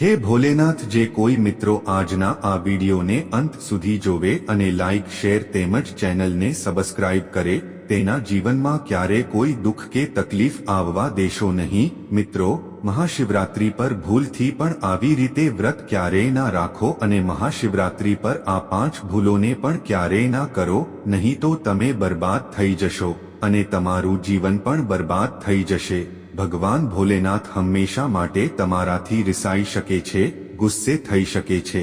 હે ભોલેનાથ, જે કોઈ મિત્રો આજના આ વિડીયોને અંત સુધી જોવે અને લાઇક, શેર તેમજ ચેનલને સબસ્ક્રાઇબ કરે, તેના જીવનમાં ક્યારે કોઈ દુઃખ કે તકલીફ આવવા દેશો નહીં. મિત્રો, મહાશિવરાત્રી પર ભૂલથી પણ આવી રીતે વ્રત ક્યારેય ના રાખો અને મહાશિવરાત્રી પર આ 5 ભૂલોને પણ ક્યારેય ના કરો, નહીં તો તમે બરબાદ થઈ જશો અને તમારું જીવન પણ બરબાદ થઈ જશે. ભગવાન ભોલેનાથ હંમેશા માટે તમારાથી રિસાઈ શકે છે, ગુસ્સે થઈ શકે છે.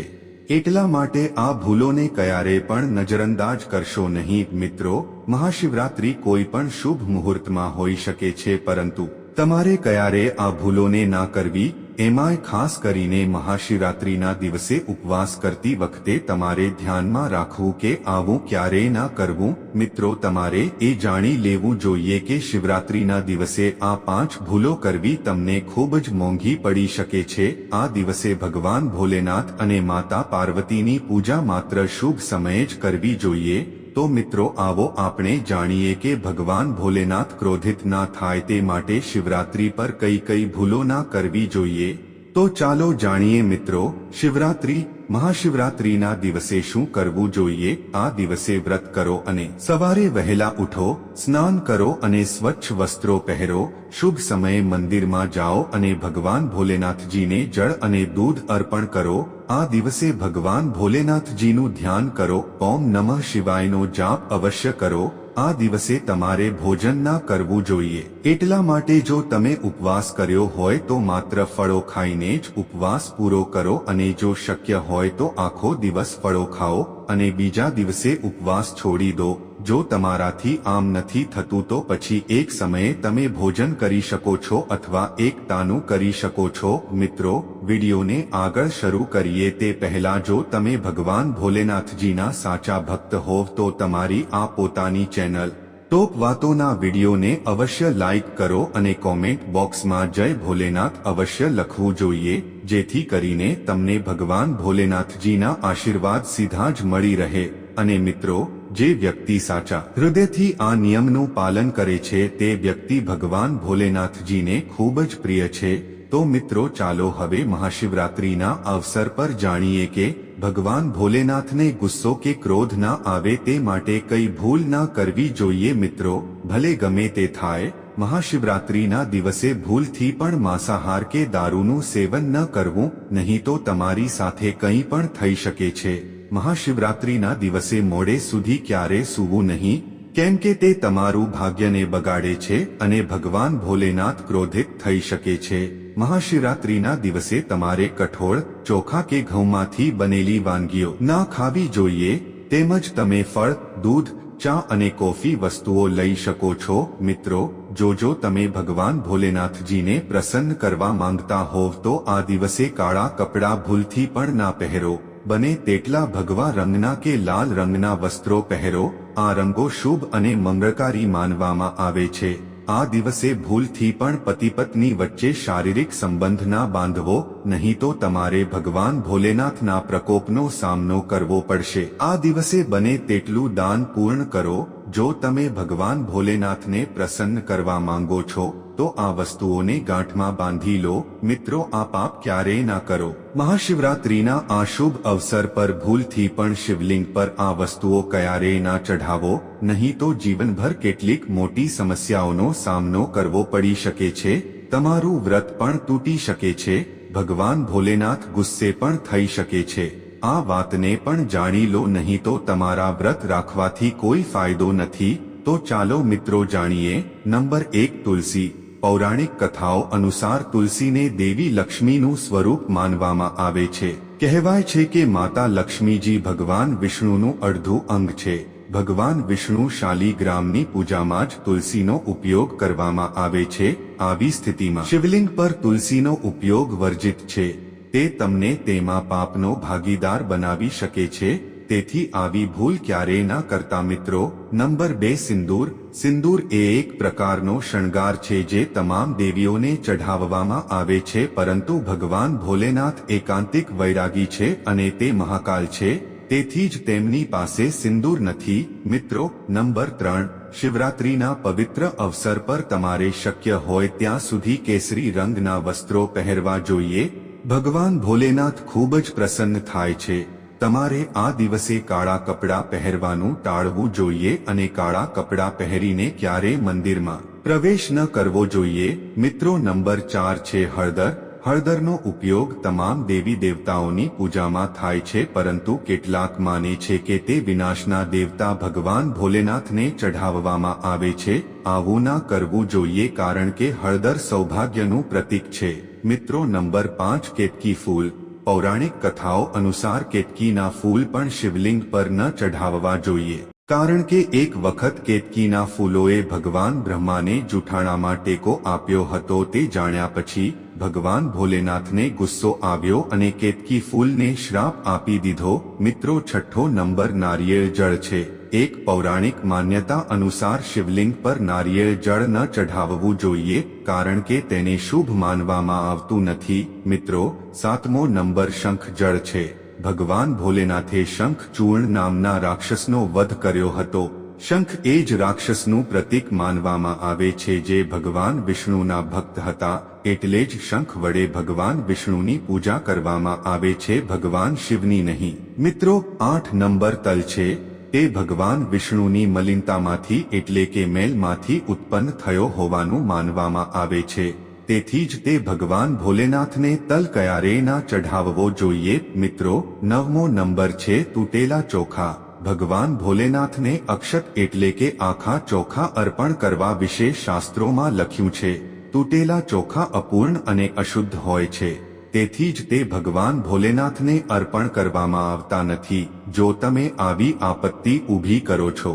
એટલા માટે આ ભૂલોને ક્યારે પણ નજરઅંદાજ કરશો નહીં. મિત્રો, મહાશિવરાત્રી કોઈ પણ શુભ મુહૂર્તમાં હોઈ શકે છે, પરંતુ તમારે ક્યારે આ ભૂલોને ના કરવી. એમાંય ખાસ કરીને મહાશિવરાત્રીના દિવસે ઉપવાસ કરતી વખતે તમારે ધ્યાનમાં રાખવું કે આવું ક્યારેય ના કરવું. મિત્રો, તમારે એ જાણી લેવું જોઈએ કે શિવરાત્રીના દિવસે આ 5 ભૂલો કરવી તમને ખૂબ જ મોંઘી પડી શકે છે. આ દિવસે ભગવાન ભોલેનાથ અને માતા પાર્વતીની પૂજા માત્ર શુભ સમયે જ કરવી જોઈએ. તો મિત્રો, આવો આપણે જાણીએ કે ભગવાન ભોલેનાથ ક્રોધિત ના થાય તે માટે શિવરાત્રી પર કઈ કઈ ભૂલો ના કરવી જોઈએ. તો ચાલો જાણીએ મિત્રો. શિવરાત્રી, મહાશિવરાત્રીના દિવસે શું કરવું જોઈએ. આ દિવસે વ્રત કરો અને સવારે વહેલા ઉઠો, સ્નાન કરો અને સ્વચ્છ વસ્ત્રો પહેરો. શુભ સમયે મંદિરમાં જાઓ અને ભગવાન ભોલેનાથજીને જળ અને દૂધ અર્પણ કરો. આ દિવસે ભગવાન ભોલેનાથજીનું ધ્યાન કરો. ઓમ નમઃ શિવાયનો જાપ અવશ્ય કરો. આ દિવસે તમારે ભોજન ના કરવું જોઈએ. એટલા માટે જો તમે ઉપવાસ કર્યો હોય તો માત્ર ફળો ખાઈને જ ઉપવાસ પૂરો કરો અને જો શક્ય હોય તો આખો દિવસ ફળો ખાઓ અને બીજા દિવસે ઉપવાસ છોડી દો. જો તમારાથી આમ નથી થતું તો પછી એક સમયે તમે ભોજન કરી શકો છો અથવા એકટાણું કરી શકો છો. મિત્રો, વિડીયોને આગળ શરૂ કરીએ તે પહેલા જો તમે ભગવાન ભોલેનાથજીના સાચા ભક્ત હોવ તો તમારી આ પોતાની ચેનલ ટોપ વાતોના વિડીયોને અવશ્ય લાઇક કરો અને કોમેન્ટ બોક્સમાં જય ભોલેનાથ અવશ્ય લખવું જોઈએ, જેથી કરીને તમને ભગવાન ભોલેનાથજીના આશીર્વાદ સીધા જ મળી રહે. અને મિત્રો, જે વ્યક્તિ સાચા હૃદયથી આ નિયમનું પાલન કરે છે તે વ્યક્તિ ભગવાન ભોલેનાથજીને ખૂબ જ પ્રિય છે. તો મિત્રો, ચાલો હવે મહાશિવરાત્રીના અવસર પર જાણીએ કે ભગવાન ભોલેનાથને ગુસ્સો કે ક્રોધ ના આવે તે માટે કઈ ભૂલ ના કરવી જોઈએ. મિત્રો, ભલે ગમે તે થાય, મહાશિવરાત્રીના દિવસે ભૂલથી પણ માંસાહાર કે દારૂનું સેવન ન કરવું, નહીં તો તમારી સાથે કંઈ પણ થઈ શકે છે. મહાશિવરાત્રીના દિવસે મોડે સુધી ક્યારે સૂવું નહીં, કેમ કે તે તમારું ભાગ્યને બગાડે છે અને ભગવાન ભોલેનાથ ક્રોધિત થઈ શકે છે. મહાશિવરાત્રીના દિવસે તમારે કઠોળ, ચોખા કે ઘઉંમાંથી બનેલી વાનગીઓ ના ખાવી જોઈએ. તેમજ તમે ફળ, દૂધ, ચા અને કોફી વસ્તુઓ લઈ શકો છો. મિત્રો, જો તમે ભગવાન ભોલેનાથજીને પ્રસન્ન કરવા માંગતા હોવ તો આ દિવસે કાળા કપડાં ભૂલથી પણ ના પહેરો. બને તેટલા ભગવા રંગના કે લાલ રંગના વસ્ત્રો પહેરો. આ રંગો શુભ અને મંગળકારી માનવામાં આવે છે. આ દિવસે ભૂલથી પણ પતિ પત્ની વચ્ચે શારીરિક સંબંધ ના બાંધવો, નહીં તો તમારે ભગવાન ભોલેનાથના પ્રકોપનો સામનો કરવો પડશે. આ દિવસે બને તેટલું દાન પૂર્ણ કરો. જો તમે ભગવાન ભોલેનાથને પ્રસન્ન કરવા માંગો છો તો આ વસ્તુઓને ગાંઠમાં બાંધી લો. મિત્રો, આ પાપ ક્યારેય ના કરો. મહાશિવરાત્રીના આ શુભ અવસર પર ભૂલથી પણ શિવલિંગ પર આ વસ્તુઓ ક્યારેય ના ચઢાવો, નહીં તો જીવનભર કેટલીક મોટી સમસ્યાઓનો સામનો કરવો પડી શકે છે. તમારું વ્રત પણ તૂટી શકે છે. ભગવાન ભોલેનાથ ગુસ્સે પણ થઈ શકે છે. આ વાતને પણ જાણી લો, નહીં તો તમારા વ્રત રાખવાથી કોઈ ફાયદો નથી. તો ચાલો મિત્રો જાણીએ. નંબર 1, તુલસી. પૌરાણિક કથાઓ અનુસાર તુલસીને દેવી લક્ષ્મીનું સ્વરૂપ માનવામાં આવે છે. કહેવાય છે કે માતા લક્ષ્મીજી ભગવાન વિષ્ણુનું અડધું અંગ છે. ભગવાન વિષ્ણુ શાલિગ્રામની પૂજામાં જ તુલસીનો ઉપયોગ કરવામાં આવે છે. આવી સ્થિતિમાં શિવલિંગ પર તુલસીનો ઉપયોગ વર્જિત છે. તે તમને તેમાં પાપનો ભાગીદાર બનાવી શકે છે. તેથી આવી ભૂલ ક્યારેય ના કરતા. મિત્રો, નંબર 2, સિંદૂર. સિંદૂર એ એક પ્રકારનો શણગાર છે જે તમામ દેવીઓને ચઢાવવામાં આવે છે, પરંતુ ભગવાન ભોલેનાથ એકાંતિક વૈરાગી છે અને તે મહાકાલ છે, તેથી જ તેમની પાસે સિંદૂર નથી. મિત્રો, નંબર 3, શિવરાત્રીના પવિત્ર અવસર પર તમારે શક્ય હોય ત્યાં સુધી કેસરી રંગના વસ્ત્રો પહેરવા જોઈએ. ભગવાન ભોલેનાથ ખૂબ જ પ્રસન્ન થાય છે. તમારે આ દિવસે કાળા કપડાં પહેરવાનું ટાળવું જોઈએ અને કાળા કપડાં પહેરીને ક્યારેય મંદિરમાં પ્રવેશ ન કરવો જોઈએ. મિત્રો નંબર 4 છે હળદર. હળદરનો ઉપયોગ તમામ દેવી દેવતાઓની પૂજામાં થાય છે, પરંતુ કેટલાક માને છે કે તે વિનાશના દેવતા ભગવાન ભોલેનાથને ચઢાવવામાં આવે છે. આવું ના કરવું જોઈએ, કારણ કે હળદર સૌભાગ્યનું પ્રતીક છે. મિત્રો નંબર 5 કેતકી ફૂલ. પૌરાણિક કથાઓ અનુસાર કેતકીના ફૂલ પણ શિવલિંગ પર ન ચઢાવવા જોઈએ, કારણ કે એક વખત કેતકીના ફૂલોએ ભગવાન બ્રહ્માને જૂઠાણામાં ટેકો આપ્યો હતો. તે જાણ્યા પછી ભગવાન ભોલેનાથને ગુસ્સો આવ્યો અને કેતકી ફૂલને શ્રાપ આપી દીધો. મિત્રો છઠ્ઠો નંબર નારિયેળ જળ છે. એક પૌરાણિક માન્યતા અનુસાર શિવલિંગ પર નારિયેળ જળ ન ચઢાવવું જોઈએ, કારણ કે તેને શુભ માનવામાં આવતું નથી. મિત્રો 7મો નંબર શંખ જળ છે. ભગવાન ભોલેનાથે શંખ ચૂર્ણ નામના રાક્ષસનો વધ કર્યો હતો. શંખ એ જ રાક્ષસનું પ્રતીક માનવામાં આવે છે, જે ભગવાન વિષ્ણુના ભક્ત હતા. એટલે જ શંખ વડે ભગવાન વિષ્ણુની પૂજા કરવામાં આવે છે, ભગવાન શિવની નહીં. મિત્રો 8 નંબર તલ છે. તે ભગવાન વિષ્ણુની મલિનતામાંથી એટલે કે મેલમાંથી ઉત્પન્ન થયો હોવાનું માનવામાં આવે છે. તેથી જ તે ભગવાન ભોલેનાથને તલ ક્યારેય ના ચઢાવવો જોઈએ. મિત્રો 9મો નંબર છે તૂટેલા ચોખા. ભગવાન ભોલેનાથને અક્ષત એટલે કે આખા ચોખા અર્પણ કરવા વિશે શાસ્ત્રોમાં લખ્યું છે. તૂટેલા ચોખા અપૂર્ણ અને અશુદ્ધ હોય છે, તેથી જ તે ભગવાન ભોલેનાથને અર્પણ કરવામાં આવતા નથી. જો તમે આવી આપત્તિ ઊભી કરો છો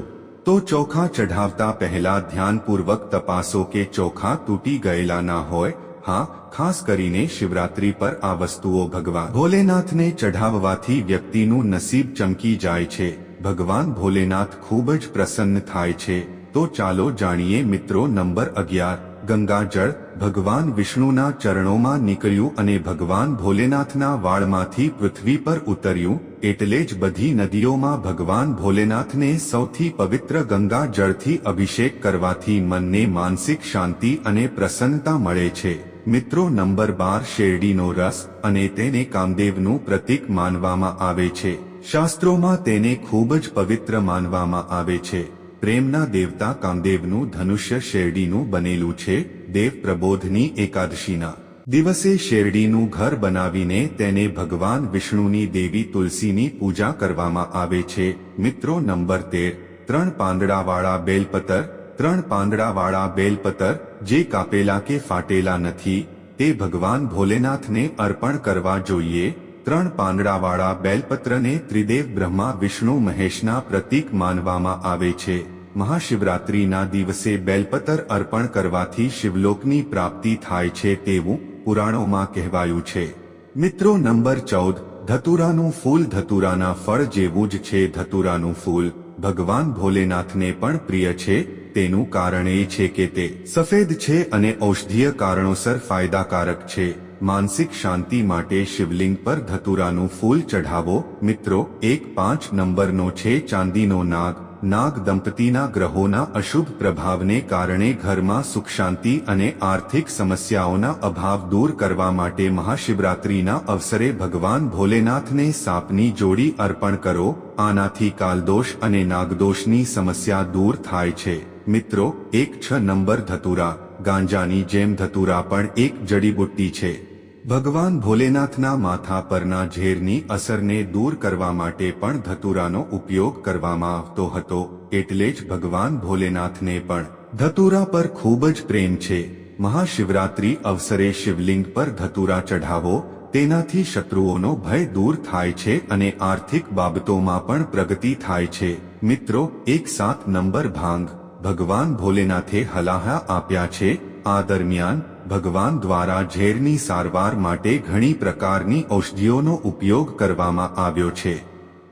તો ચોખા ચઢાવતા પહેલા ધ્યાનપૂર્વક તપાસો કે ચોખા તૂટી ગયેલા ના હોય. હા, ખાસ કરીને શિવરાત્રી પર આ વસ્તુઓ ભગવાન ભોલેનાથને ચઢાવવાથી વ્યક્તિનું નસીબ ચમકી જાય છે. ભગવાન ભોલેનાથ ખૂબ જ પ્રસન્ન થાય છે. તો ચાલો જાણીએ મિત્રો નંબર 11 ગંગાજળ. ભગવાન વિષ્ણુના ચરણોમાં નીકળ્યું અને ભગવાન ભોલેનાથના વાળમાંથી પૃથ્વી પર ઉતર્યું. એટલે જ બધી નદીઓમાં ભગવાન ભોલેનાથને સૌથી પવિત્ર ગંગા જળથી અભિષેક કરવાથી મનને માનસિક શાંતિ અને પ્રસન્નતા મળે છે. મિત્રો નંબર 12 શેરડીનો રસ. અને તેને કામદેવનું પ્રતીક માનવામાં આવે છે. શાસ્ત્રોમાં તેને ખૂબ જ પવિત્ર માનવામાં આવે છે. પ્રેમના દેવતા કામદેવનું ધનુષ્ય શેરડીનું બનેલું છે. દેવ પ્રબોધની એકાદશીના દિવસે શેરડીનું ઘર બનાવીને તેને ભગવાન વિષ્ણુની દેવી તુલસીની પૂજા કરવામાં આવે છે. મિત્રો નંબર 13 3 પાંદડાવાળા બેલપત્ર. 3 પાંદડાવાળા બેલપત્ર જે કાપેલા કે ફાટેલા નથી, તે ભગવાન ભોલેનાથને અર્પણ કરવા જોઈએ. 3 પાંદડાવાળા બેલપત્રને ત્રિદેવ બ્રહ્મા વિષ્ણુ મહેશના પ્રતીક માનવામાં આવે છે. મહાશિવરાત્રિના દિવસે બેલપત્ર અર્પણ કરવાથી શિવલોકની પ્રાપ્તિ થાય છે તેવું પુરાણોમાં કહેવાયું છે. મિત્રો નંબર 14 ધતુરાનું ફૂલ. ધતુરાના ફળ જેવું જ છે ધતુરાનું ફૂલ. ભગવાન ભોલેનાથને પણ પ્રિય છે. તેનું કારણ એ છે કે તે સફેદ છે અને ઔષધીય કારણોસર ફાયદાકારક છે. માનસિક શાંતિ માટે શિવલિંગ પર ધતુરાનું ફૂલ ચઢાવો. મિત્રો 5 નંબરનો છે ચાંદીનો નાગ. નાગ દંપતીના ગ્રહોના અશુભ પ્રભાવને કારણે ઘરમાં સુખ શાંતિ અને આર્થિક સમસ્યાઓના અભાવ દૂર કરવા માટે મહાશિવરાત્રિના અવસરે ભગવાન ભોલેનાથને સાપની જોડી અર્પણ કરો. આનાથી કાલદોષ અને નાગદોષની સમસ્યા દૂર થાય છે. મિત્રો 6 નંબર ધતુરા. ગાંજાની જેમ ધતુરા પણ એક જડીબુટ્ટી છે. ભગવાન ભોલેનાથના માથા પરના ઝેરની અસરને દૂર કરવા માટે પણ ધતુરાનો ઉપયોગ કરવામાં આવતો હતો. એટલે જ ભગવાન ભોલેનાથને પણ ધતુરા પર ખૂબ જ પ્રેમ છે. મહાશિવરાત્રિ અવસરે શિવલિંગ પર ધતુરા ચઢાવો. તેનાથી શત્રુઓનો ભય દૂર થાય છે અને આર્થિક બાબતોમાં પણ પ્રગતિ થાય છે. મિત્રો 7 નંબર ભાંગ. ભગવાન ભોલેનાથે હલાહા આપ્યા છે. આ દરમિયાન ભગવાન દ્વારા ઝેરની સારવાર માટે ઘણી પ્રકારની ઔષધિઓનો ઉપયોગ કરવામાં આવ્યો છે.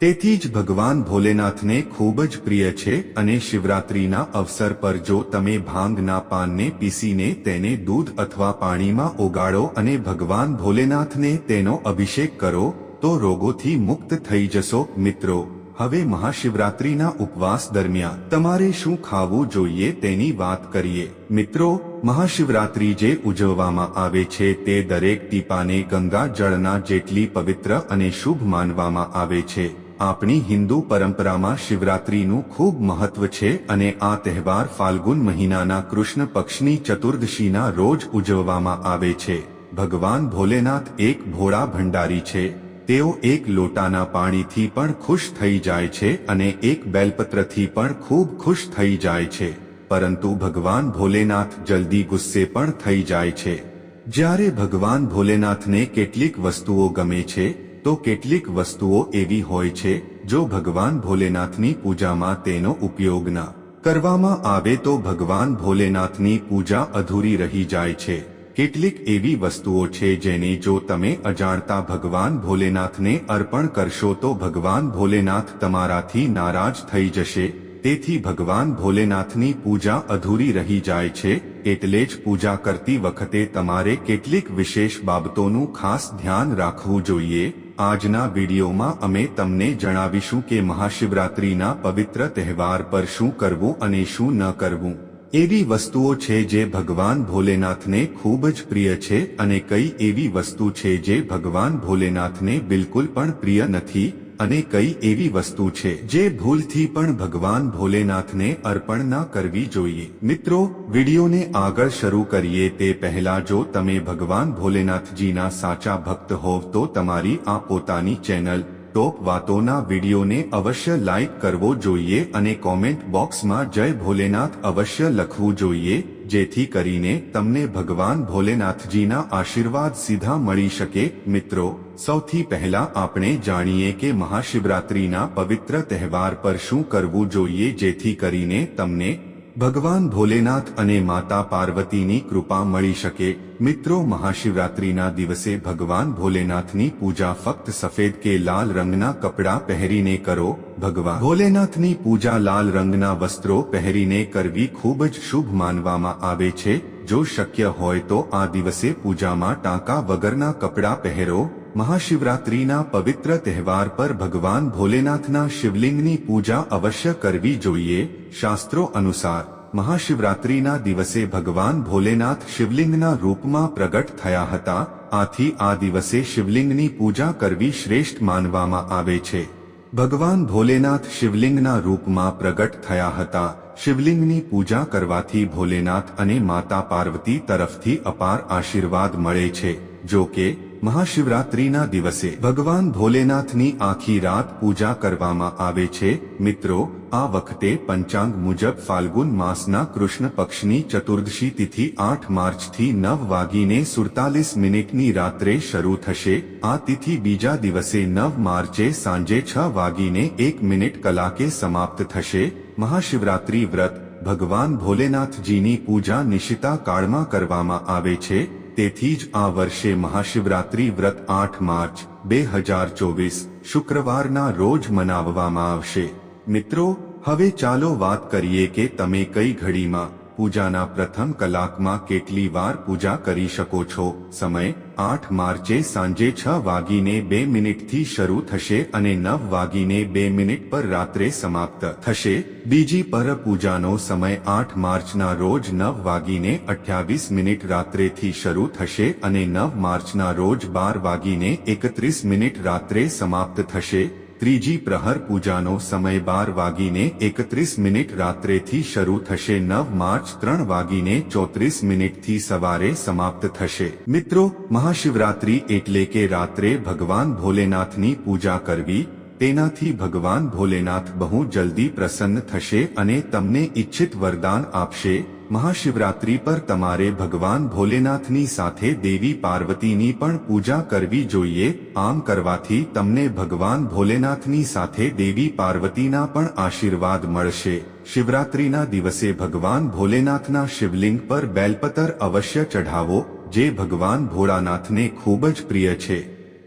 તેથી જ ભગવાન ભોલેનાથને ખૂબ જ પ્રિય છે અને શિવરાત્રિના અવસર પર જો તમે ભાંગના પાનને પીસીને તેને દૂધ અથવા પાણીમાં ઓગાળો અને ભગવાન ભોલેનાથને તેનો અભિષેક કરો તો રોગોથી મુક્ત થઈ જશો. મિત્રો હવે મહાશિવરાત્રિના ઉપવાસ દરમિયાન તમારે શું ખાવું જોઈએ તેની વાત કરીએ મિત્રો। મહાશિવરાત્રિ જે ઉજવવામાં આવે છે તે દરેક ટીપાને ગંગા જળના જેટલી પવિત્ર અને શુભ માનવામાં આવે છે। આપણી હિન્દુ પરંપરામાં શિવરાત્રિનું ખૂબ મહત્વ છે અને આ તહેવાર ફાલ્ગુન મહિનાના કૃષ્ણ પક્ષની ચતુર્દશીના રોજ ઉજવવામાં આવે છે। ભગવાન ભોલેનાથ એક ભોળા ભંડારી છે। તેઓ એક લોટાના પાણીથી પણ ખુશ થઈ જાય છે અને એક બેલપત્રથી પણ ખૂબ ખુશ થઈ જાય છે, પરંતુ ભગવાન ભોલેનાથ જલ્દી ગુસ્સે પણ થઈ જાય છે। જ્યારે ભગવાન ભોલેનાથને કેટલીક વસ્તુઓ ગમે છે તો કેટલીક વસ્તુઓ એવી હોય છે જો ભગવાન ભોલેનાથની પૂજામાં તેનો ઉપયોગ ન કરવામાં આવે તો ભગવાન ભોલેનાથની પૂજા અધૂરી રહી જાય છે। કેટલીક એવી વસ્તુઓ છે જેને જો તમે અજાણતા ભગવાન ભોલેનાથને અર્પણ કરશો તો ભગવાન ભોલેનાથ તમારાથી નારાજ થઈ જશે। તેથી ભગવાન ભોલેનાથની પૂજા અધૂરી રહી જાય છે। એટલે જ પૂજા કરતી વખતે તમારે કેટલીક વિશેષ બાબતોનું ખાસ ધ્યાન રાખવું જોઈએ। આજના વિડીયોમાં અમે તમને જણાવીશું કે મહાશિવરાત્રિના પવિત્ર તહેવાર પર શું કરવું અને શું ન કરવું। એવી વસ્તુઓ છે જે ભગવાન ભોલેનાથને ખૂબ જ પ્રિય છે અને કઈ એવી વસ્તુ છે જે ભગવાન ભોલેનાથને બિલકુલ પણ પ્રિય નથી અને કઈ એવી વસ્તુ છે જે ભૂલથી પણ ભગવાન ભોલેનાથને અર્પણ ન કરવી જોઈએ। મિત્રો, વિડીયોને આગળ શરૂ કરીએ તે પહેલા જો તમે ભગવાન ભોલેનાથજીના સાચા ભક્ત હોવ તો તમારી આ પોતાની ચેનલ ટોપ વાતોના વિડીયોને અવશ્ય લાઈક કરવો જોઈએ અને કોમેન્ટ બોક્સમાં જય ભોલેનાથ અવશ્ય લખવું જોઈએ, જેથી કરીને તમને ભગવાન ભોલેનાથજીના આશીર્વાદ સીધા મળી શકે। મિત્રો, સૌથી પહેલા આપણે જાણીએ કે મહાશિવરાત્રિના પવિત્ર તહેવાર પર શું કરવું જોઈએ જેથી કરીને તમને ભગવાન ભોલેનાથ અને માતા પાર્વતીની કૃપા મળી શકે। મિત્રો, મહાશિવરાત્રિના દિવસે ભગવાન ભોલેનાથની પૂજા ફક્ત સફેદ કે લાલ રંગના કપડાં પહેરીને કરો। ભગવાન ભોલેનાથની પૂજા લાલ રંગના વસ્ત્રો પહેરીને કરવી ખૂબ જ શુભ માનવામાં આવે છે। જો શક્ય હોય તો આ દિવસે પૂજામાં ટાંકા વગરના કપડાં પહેરો। મહાશિવરાત્રિના પવિત્ર તહેવાર પર ભગવાન ભોલેનાથના શિવલિંગની પૂજા અવશ્ય કરવી જોઈએ। શાસ્ત્રો અનુસાર મહાશિવરાત્રિના દિવસે ભગવાન ભોલેનાથ શિવલિંગના રૂપમાં પ્રગટ થયા હતા, આથી આ દિવસે શિવલિંગની પૂજા કરવી શ્રેષ્ઠ માનવામાં આવે છે। ભગવાન ભોલેનાથ શિવલિંગના રૂપમાં પ્રગટ થયા હતા। શિવલિંગની પૂજા કરવાથી ભોલેનાથ અને માતા પાર્વતી તરફથી અપાર આશીર્વાદ મળે છે। જો કે મહાશિવરાત્રિના દિવસે ભગવાન ભોલેનાથની આખી રાત પૂજા કરવામાં આવે છે। મિત્રો, આ વખતે પંચાંગ મુજબ ફાલ્ગુન માસના કૃષ્ણ પક્ષની ચતુર્દશી તિથિ 8 માર્ચથી 9:47 રાત્રે શરૂ થશે। આ તિથિ બીજા દિવસે 9 માર્ચે સાંજે 6:01 સમાપ્ત થશે। મહાશિવરાત્રિ વ્રત ભગવાન ભોલેનાથજીની પૂજા નિશિતા કાળમાં કરવામાં આવે છે। તેથી જ આ વર્ષે મહાશિવરાત્રિ વ્રત 8 માર્ચ 2024 શુક્રવારના રોજ મનાવવામાં આવશે। મિત્રો, હવે ચાલો વાત કરીએ કે તમે કઈ ઘડીમાં પૂજાના પ્રથમ કલાકમાં કેટલી વાર પૂજા કરી શકો છો। સમય 8 માર્ચે સાંજે 6:02 થી શરૂ થશે અને 9:02 પર રાત્રે સમાપ્ત થશે। બીજી પર પૂજાનો સમય 8 માર્ચના રોજ 9:28 રાત્રેથી શરૂ થશે અને 9 માર્ચના રોજ 12:31 રાત્રે સમાપ્ત થશે। ત્રીજી પ્રહર પૂજાનો સમય 12:31 રાત્રેથી શરૂ થશે। 9 માર્ચ 3:34 થી સવારે સમાપ્ત થશે। મિત્રો, મહાશિવરાત્રિ એટલે કે રાત્રે ભગવાન ભોલેનાથની પૂજા કરવી, તેનાથી ભગવાન ભોલેનાથ બહુ જલ્દી પ્રસન્ન થશે અને તમને ઈચ્છિત વરદાન આપશે। મહાશિવરાત્રિ પર તમારે ભગવાન ભોલેનાથની સાથે દેવી પાર્વતીની પણ પૂજા કરવી જોઈએ। આમ કરવાથી તમને ભગવાન ભોલેનાથની સાથે દેવી પાર્વતીના પણ આશીર્વાદ મળશે। શિવરાત્રિના દિવસે ભગવાન ભોલેનાથના શિવલિંગ પર બેલપત્ર અવશ્ય ચઢાવો, જે ભગવાન ભોળાનાથને ખૂબ જ પ્રિય છે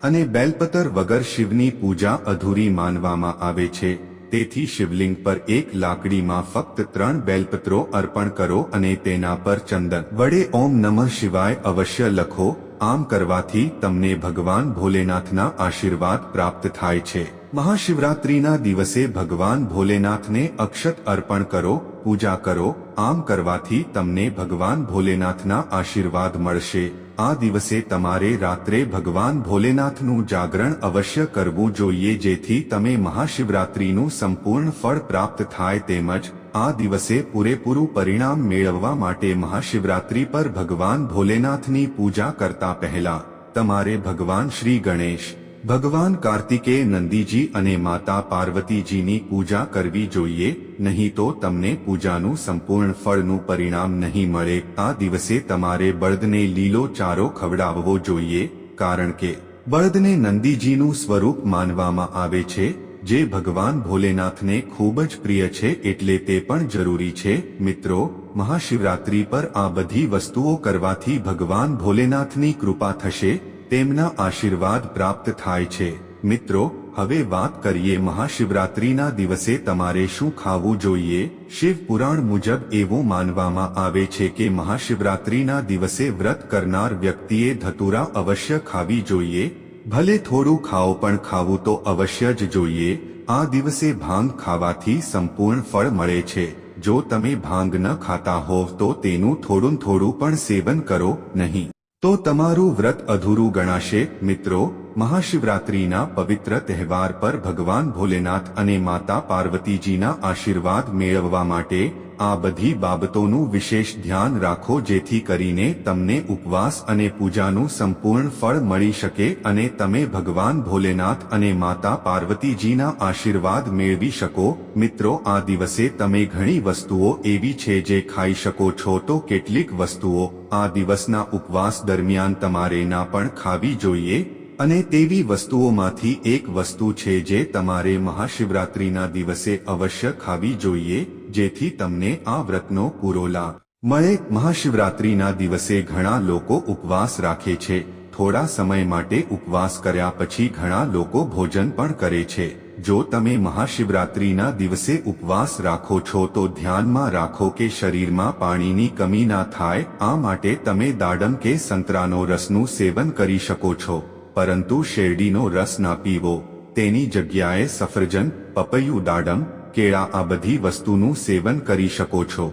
અને બેલપત્ર વગર શિવની પૂજા અધૂરી માનવામાં આવે છે। તેથી શિવલિંગ પર એક લાકડીમાં ફક્ત 3 બેલપત્રો અર્પણ કરો અને તેના પર ચંદન વડે ઓમ નમઃ શિવાય અવશ્ય લખો। આમ કરવાથી તમને ભગવાન ભોલેનાથના આશીર્વાદ પ્રાપ્ત થાય છે। મહાશિવરાત્રિના દિવસે ભગવાન ભોલેનાથને અક્ષત અર્પણ કરો, પૂજા કરો। આમ કરવાથી તમને ભગવાન ભોલેનાથના આશીર્વાદ મળશે। આ દિવસે તમારે રાત્રે ભગવાન ભોલેનાથનું જાગરણ અવશ્ય કરવું જોઈએ, જેથી તમે મહાશિવરાત્રિનું સંપૂર્ણ ફળ પ્રાપ્ત થાય। તેમજ આ દિવસે પૂરેપૂરું પરિણામ મેળવવા માટે મહાશિવરાત્રિ પર ભગવાન ભોલેનાથની પૂજા કરતા પહેલા તમારે ભગવાન શ્રી ગણેશ, ભગવાન કાર્તિકેય, નંદીજી અને માતા પાર્વતીજીની પૂજા કરવી જોઈએ, નહીં તો તમને પૂજાનું સંપૂર્ણ ફળનું પરિણામ નહીં મળે। આ દિવસે તમારે બળદને લીલો ચારો ખવડાવવો જોઈએ, કારણ કે બળદને નંદીજીનું સ્વરૂપ માનવામાં આવે છે, જે ભગવાન ભોલેનાથને ખૂબ જ પ્રિય છે, એટલે તે પણ જરૂરી છે। મિત્રો, મહાશિવરાત્રિ પર આ બધી વસ્તુઓ કરવાથી ભગવાન ભોલેનાથની કૃપા થશે, તેમના આશીર્વાદ પ્રાપ્ત થાય છે। મિત્રો, હવે વાત કરીએ મહાશિવરાત્રિના દિવસે તમારે શું ખાવું જોઈએ। શિવ પુરાણ મુજબ એવું માનવામાં આવે છે કે મહાશિવરાત્રિના દિવસે વ્રત કરનાર વ્યક્તિએ ધતુરા અવશ્ય ખાવી જોઈએ, ભલે થોડું ખાઓ પણ ખાવું તો અવશ્ય જ જોઈએ। આ દિવસે ભાંગ ખાવાથી સંપૂર્ણ ફળ મળે છે। જો તમે ભાંગ ન ખાતા હોવ તો તેનું થોડું પણ સેવન કરો નહીં, તો તમારું વ્રત અધૂરું ગણાશે। મિત્રો, મહાશિવરાત્રિના પવિત્ર તહેવાર પર ભગવાન ભોલેનાથ અને માતા પાર્વતીજીના આશીર્વાદ મેળવવા માટે આ બધી બાબતોનું વિશેષ ધ્યાન રાખો, જેથી કરીને તમને ઉપવાસ અને પૂજાનું સંપૂર્ણ ફળ મળી શકે અને તમે ભગવાન ભોલેનાથ અને માતા પાર્વતીજીના આશીર્વાદ મેળવી શકો। મિત્રો, આ દિવસે તમે ઘણી વસ્તુઓ એવી છે જે ખાઈ શકો છો, તો કેટલીક વસ્તુઓ આ દિવસના ઉપવાસ દરમિયાન તમારે ના પણ ખાવી જોઈએ, અને તેવી વસ્તુઓમાંથી એક વસ્તુ છે જે તમારે મહાશિવરાત્રિના દિવસે અવશ્ય ખાવી જોઈએ, જેથી તમને આ વ્રતનો પૂરો લાભ મળે। મહાશિવરાત્રિના દિવસે ઘણા લોકો ઉપવાસ રાખે છે। થોડા સમય માટે ઉપવાસ કર્યા પછી ઘણા લોકો ભોજન પણ કરે છે। જો તમે મહાશિવરાત્રિના દિવસે ઉપવાસ રાખો છો તો ધ્યાનમાં રાખો કે શરીરમાં પાણીની કમી ના થાય। આ માટે તમે દાડમ કે સંતરાનો રસનું સેવન કરી શકો છો, પરંતુ શેરડીનો રસ ના પીવો। તેની જગ્યાએ સફરજન, પપૈયું, દાડમ, કેળા આ બધી વસ્તુનું સેવન કરી શકો છો।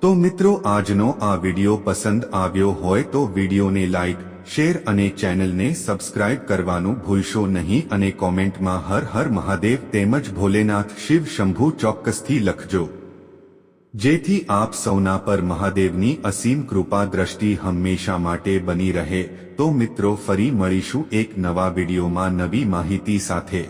તો મિત્રો, આજનો આ વિડિયો પસંદ આવ્યો હોય તો વિડિયોને લાઈક, શેર અને ચેનલને સબસ્ક્રાઇબ કરવાનું ભૂલશો નહીં, અને કોમેન્ટમાં હર હર મહાદેવ તેમજ ભોલેનાથ શિવ શંભુ ચોક્કસથી લખજો, જેથી આપ સૌના પર મહાદેવની અસીમ કૃપા દ્રષ્ટિ હંમેશા માટે બની રહે। તો મિત્રો, ફરી મળીશું એક નવા વિડીયોમાં નવી માહિતી સાથે।